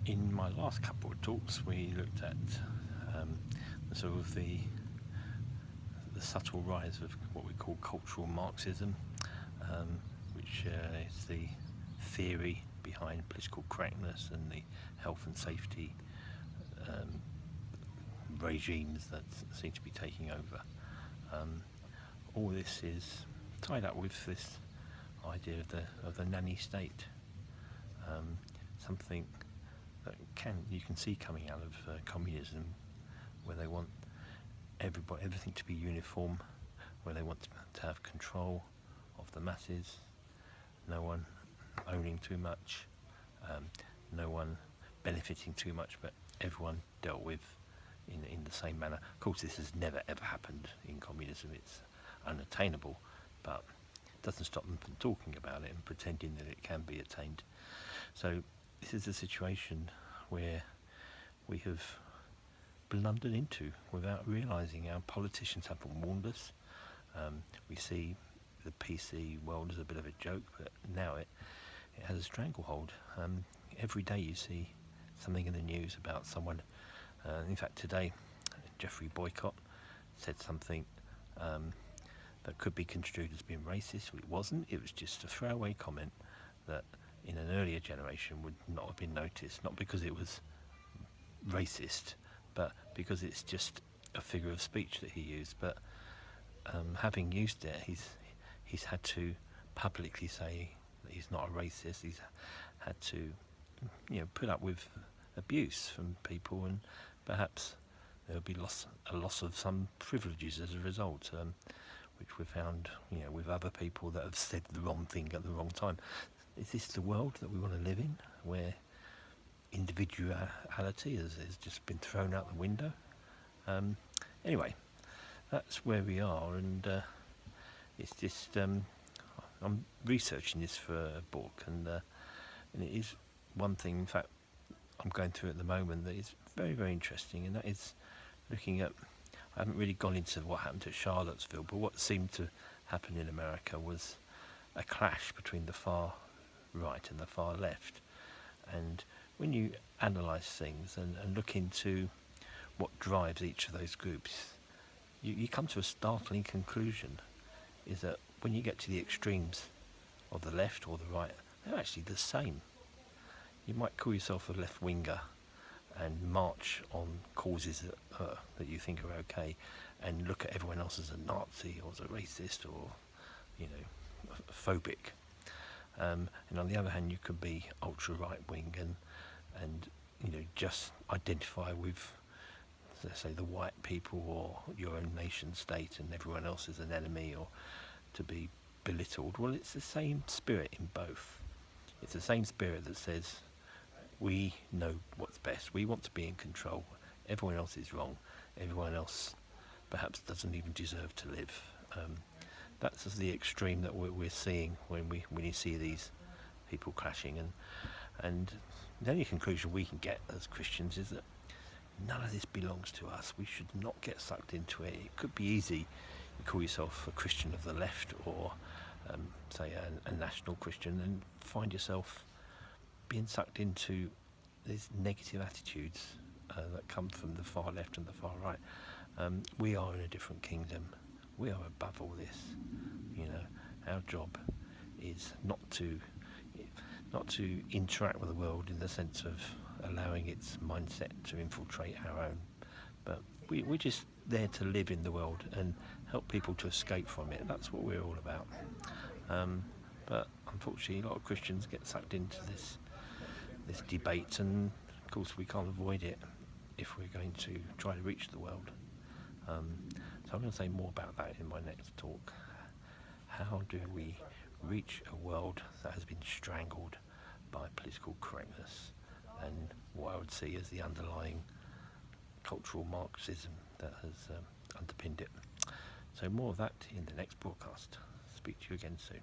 In my last couple of talks, we looked at the sort of the subtle rise of what we call cultural Marxism, which is the theory behind political correctness and the health and safety regimes that seem to be taking over. All this is tied up with this idea of the nanny state, something that you can see coming out of communism, where they want everything to be uniform, where they want to have control of the masses, no one owning too much, no one benefiting too much, but everyone dealt with in the same manner. Of course, this has never ever happened in communism. It's unattainable, but it doesn't stop them from talking about it and pretending that it can be attained. So this is a situation where we have blundered into without realising. Our politicians haven't warned us. We see the PC world as a bit of a joke, but now it has a stranglehold. Every day you see something in the news about someone. In fact, today Jeffrey Boycott said something that could be construed as being racist. It wasn't. It was just a throwaway comment that in an earlier generation would not have been noticed, not because it was racist, but because it's just a figure of speech that he used. But having used it, he's had to publicly say that he's not a racist. He's had to, put up with abuse from people, and perhaps there'll be a loss of some privileges as a result, which we've found, with other people that have said the wrong thing at the wrong time. Is this the world that we want to live in, where individuality has just been thrown out the window? Anyway, that's where we are, and it's just I'm researching this for a book, and it is one thing, in fact, I'm going through at the moment that is very, very interesting, and that is looking at, I haven't really gone into what happened at Charlottesville, but what seemed to happen in America was a clash between the far right and the far left. And when you analyse things and look into what drives each of those groups, you come to a startling conclusion, is that when you get to the extremes of the left or the right, they're actually the same. You might call yourself a left-winger and march on causes that you think are okay, and look at everyone else as a Nazi or as a racist or, phobic. And on the other hand, you could be ultra right-wing and just identify with, let's say, the white people or your own nation state, and everyone else is an enemy or to be belittled. Well, it's the same spirit in both. It's the same spirit that says, we know what's best. We want to be in control. Everyone else is wrong. Everyone else perhaps doesn't even deserve to live. That's the extreme that we're seeing when you see these people clashing. And the only conclusion we can get as Christians is that none of this belongs to us. We should not get sucked into it. It could be easy. You call yourself a Christian of the left, or say a national Christian, and find yourself being sucked into these negative attitudes that come from the far left and the far right. We are in a different kingdom. We are above all this. Our job is not to interact with the world in the sense of allowing its mindset to infiltrate our own, but we're just there to live in the world and help people to escape from it. That's what we're all about. But unfortunately, a lot of Christians get sucked into this debate, and of course we can't avoid it if we're going to try to reach the world. So I'm going to say more about that in my next talk. How do we reach a world that has been strangled by political correctness, and what I would see as the underlying cultural Marxism that has underpinned it? So more of that in the next broadcast. Speak to you again soon.